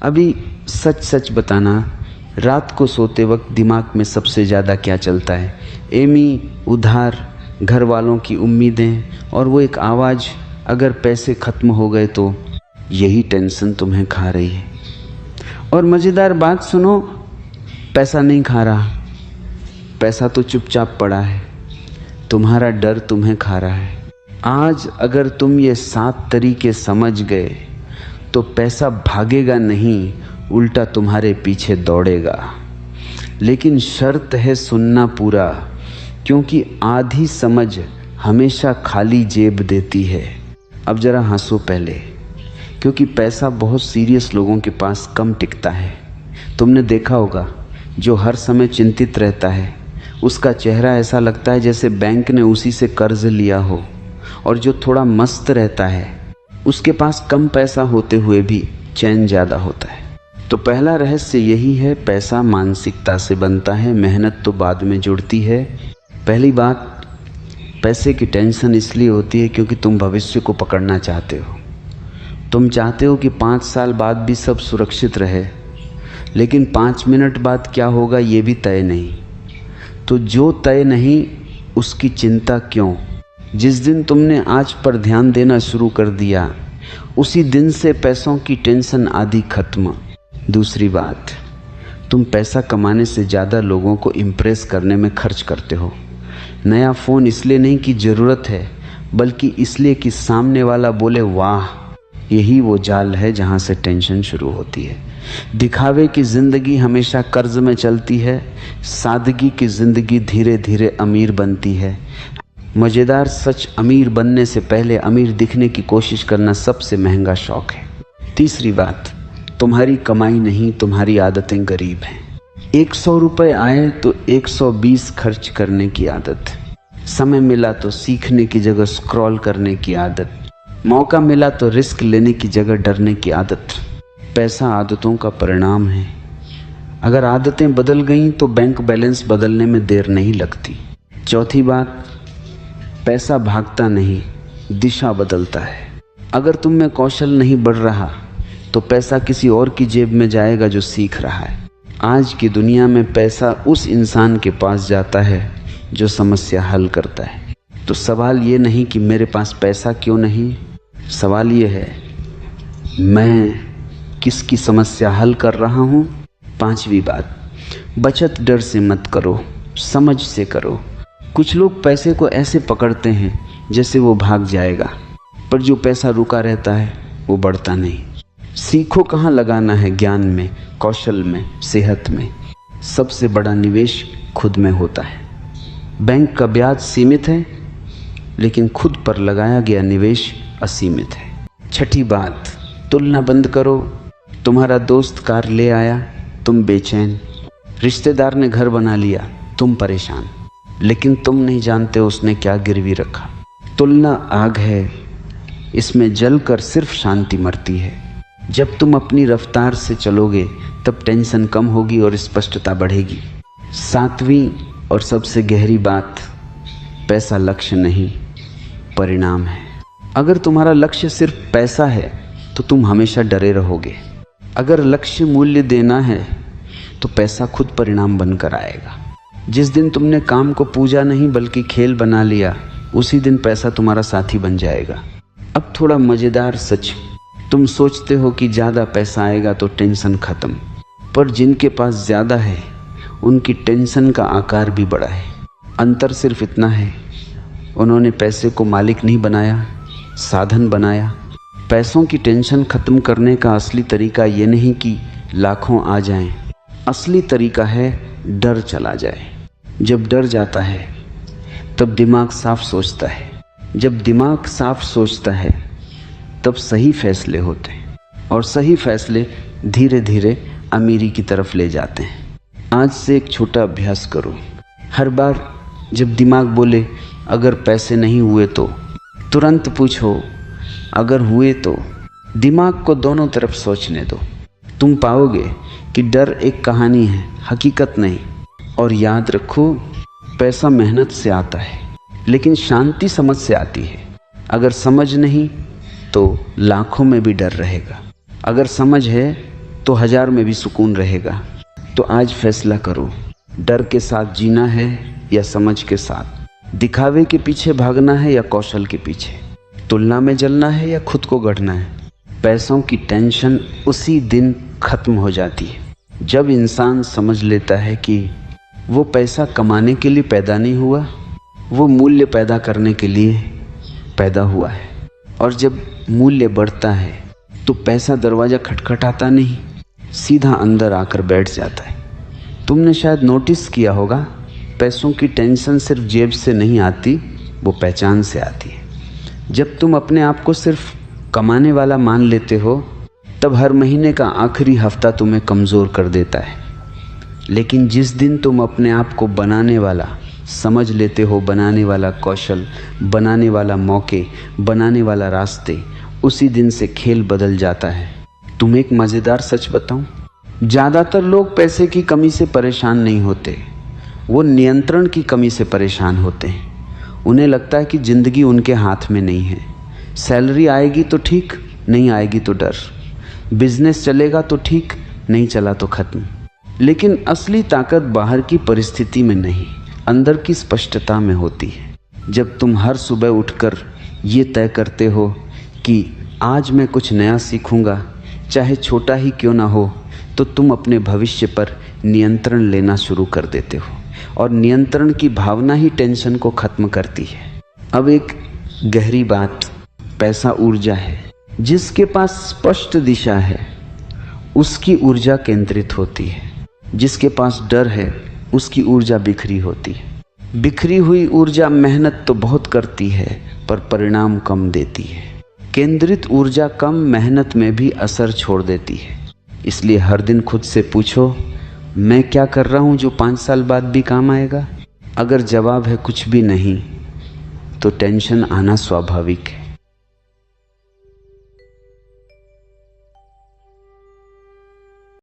अभी सच सच बताना, रात को सोते वक्त दिमाग में सबसे ज़्यादा क्या चलता है? एमी, उधार, घर वालों की उम्मीदें और वो एक आवाज़, अगर पैसे ख़त्म हो गए तो। यही टेंशन तुम्हें खा रही है। और मज़ेदार बात सुनो, पैसा नहीं खा रहा, पैसा तो चुपचाप पड़ा है। तुम्हारा डर तुम्हें खा रहा है। आज अगर तुम ये 7 तरीके समझ गए तो पैसा भागेगा नहीं, उल्टा तुम्हारे पीछे दौड़ेगा। लेकिन शर्त है सुनना पूरा, क्योंकि आधी समझ हमेशा खाली जेब देती है। अब जरा हंसो पहले, क्योंकि पैसा बहुत सीरियस लोगों के पास कम टिकता है। तुमने देखा होगा, जो हर समय चिंतित रहता है उसका चेहरा ऐसा लगता है जैसे बैंक ने उसी से कर्ज लिया हो। और जो थोड़ा मस्त रहता है उसके पास कम पैसा होते हुए भी चैन ज़्यादा होता है। तो पहला रहस्य यही है, पैसा मानसिकता से बनता है, मेहनत तो बाद में जुड़ती है। पहली बात, पैसे की टेंशन इसलिए होती है क्योंकि तुम भविष्य को पकड़ना चाहते हो। तुम चाहते हो कि 5 साल बाद भी सब सुरक्षित रहे, लेकिन 5 मिनट बाद क्या होगा ये भी तय नहीं। तो जो तय नहीं उसकी चिंता क्यों? जिस दिन तुमने आज पर ध्यान देना शुरू कर दिया, उसी दिन से पैसों की टेंशन आधी खत्म। दूसरी बात, तुम पैसा कमाने से ज़्यादा लोगों को इम्प्रेस करने में खर्च करते हो। नया फ़ोन इसलिए नहीं कि ज़रूरत है, बल्कि इसलिए कि सामने वाला बोले वाह। यही वो जाल है जहाँ से टेंशन शुरू होती है। दिखावे की ज़िंदगी हमेशा कर्ज में चलती है, सादगी की ज़िंदगी धीरे धीरे अमीर बनती है। मज़ेदार सच, अमीर बनने से पहले अमीर दिखने की कोशिश करना सबसे महंगा शौक है। तीसरी बात, तुम्हारी कमाई नहीं, तुम्हारी आदतें गरीब हैं। 100 रुपये आए तो 120 खर्च करने की आदत, समय मिला तो सीखने की जगह स्क्रॉल करने की आदत, मौका मिला तो रिस्क लेने की जगह डरने की आदत। पैसा आदतों का परिणाम है। अगर आदतें बदल गईं तो बैंक बैलेंस बदलने में देर नहीं लगती। चौथी बात, पैसा भागता नहीं, दिशा बदलता है। अगर तुम में कौशल नहीं बढ़ रहा तो पैसा किसी और की जेब में जाएगा जो सीख रहा है। आज की दुनिया में पैसा उस इंसान के पास जाता है जो समस्या हल करता है। तो सवाल ये नहीं कि मेरे पास पैसा क्यों नहीं, सवाल ये है मैं किसकी समस्या हल कर रहा हूँ। पांचवी बात, बचत डर से मत करो, समझ से करो। कुछ लोग पैसे को ऐसे पकड़ते हैं जैसे वो भाग जाएगा, पर जो पैसा रुका रहता है वो बढ़ता नहीं। सीखो कहाँ लगाना है, ज्ञान में, कौशल में, सेहत में। सबसे बड़ा निवेश खुद में होता है। बैंक का ब्याज सीमित है, लेकिन खुद पर लगाया गया निवेश असीमित है। छठी बात, तुलना बंद करो। तुम्हारा दोस्त कार ले आया, तुम बेचैन। रिश्तेदार ने घर बना लिया, तुम परेशान। लेकिन तुम नहीं जानते उसने क्या गिरवी रखा। तुलना आग है, इसमें जलकर सिर्फ शांति मरती है। जब तुम अपनी रफ्तार से चलोगे तब टेंशन कम होगी और स्पष्टता बढ़ेगी। सातवीं और सबसे गहरी बात, पैसा लक्ष्य नहीं, परिणाम है। अगर तुम्हारा लक्ष्य सिर्फ पैसा है तो तुम हमेशा डरे रहोगे। अगर लक्ष्य मूल्य देना है तो पैसा खुद परिणाम बनकर आएगा। जिस दिन तुमने काम को पूजा नहीं बल्कि खेल बना लिया, उसी दिन पैसा तुम्हारा साथी बन जाएगा। अब थोड़ा मज़ेदार सच, तुम सोचते हो कि ज़्यादा पैसा आएगा तो टेंशन ख़त्म, पर जिनके पास ज़्यादा है उनकी टेंशन का आकार भी बड़ा है। अंतर सिर्फ इतना है, उन्होंने पैसे को मालिक नहीं बनाया, साधन बनाया। पैसों की टेंशन ख़त्म करने का असली तरीका ये नहीं कि लाखों आ जाएं, असली तरीका है डर चला जाए। जब डर जाता है तब दिमाग साफ सोचता है। जब दिमाग साफ सोचता है तब सही फैसले होते हैं, और सही फैसले धीरे धीरे अमीरी की तरफ ले जाते हैं। आज से एक छोटा अभ्यास करो। हर बार जब दिमाग बोले अगर पैसे नहीं हुए तो, तुरंत पूछो अगर हुए तो। दिमाग को दोनों तरफ सोचने दो। तुम पाओगे कि डर एक कहानी है, हकीकत नहीं। और याद रखो, पैसा मेहनत से आता है, लेकिन शांति समझ से आती है। अगर समझ नहीं तो लाखों में भी डर रहेगा। अगर समझ है तो 1000 में भी सुकून रहेगा। तो आज फैसला करो, डर के साथ जीना है या समझ के साथ, दिखावे के पीछे भागना है या कौशल के पीछे, तुलना में जलना है या खुद को गढ़ना है। पैसों की टेंशन उसी दिन खत्म हो जाती है जब इंसान समझ लेता है कि वो पैसा कमाने के लिए पैदा नहीं हुआ, वो मूल्य पैदा करने के लिए पैदा हुआ है। और जब मूल्य बढ़ता है तो पैसा दरवाज़ा खटखटाता नहीं, सीधा अंदर आकर बैठ जाता है। तुमने शायद नोटिस किया होगा, पैसों की टेंशन सिर्फ जेब से नहीं आती, वो पहचान से आती है। जब तुम अपने आप को सिर्फ कमाने वाला मान लेते हो, तब हर महीने का आखिरी हफ्ता तुम्हें कमज़ोर कर देता है। लेकिन जिस दिन तुम अपने आप को बनाने वाला समझ लेते हो, बनाने वाला कौशल, बनाने वाला मौके, बनाने वाला रास्ते, उसी दिन से खेल बदल जाता है। तुम्हें एक मज़ेदार सच बताऊं, ज़्यादातर लोग पैसे की कमी से परेशान नहीं होते, वो नियंत्रण की कमी से परेशान होते हैं। उन्हें लगता है कि ज़िंदगी उनके हाथ में नहीं है। सैलरी आएगी तो ठीक, नहीं आएगी तो डर, बिजनेस चलेगा तो ठीक, नहीं चला तो ख़त्म। लेकिन असली ताकत बाहर की परिस्थिति में नहीं, अंदर की स्पष्टता में होती है। जब तुम हर सुबह उठकर ये तय करते हो कि आज मैं कुछ नया सीखूंगा, चाहे छोटा ही क्यों ना हो, तो तुम अपने भविष्य पर नियंत्रण लेना शुरू कर देते हो। और नियंत्रण की भावना ही टेंशन को ख़त्म करती है। अब एक गहरी बात, पैसा ऊर्जा है। जिसके पास स्पष्ट दिशा है उसकी ऊर्जा केंद्रित होती है, जिसके पास डर है उसकी ऊर्जा बिखरी होती है। बिखरी हुई ऊर्जा मेहनत तो बहुत करती है पर परिणाम कम देती है। केंद्रित ऊर्जा कम मेहनत में भी असर छोड़ देती है। इसलिए हर दिन खुद से पूछो, मैं क्या कर रहा हूँ जो 5 साल बाद भी काम आएगा? अगर जवाब है कुछ भी नहीं, तो टेंशन आना स्वाभाविक है।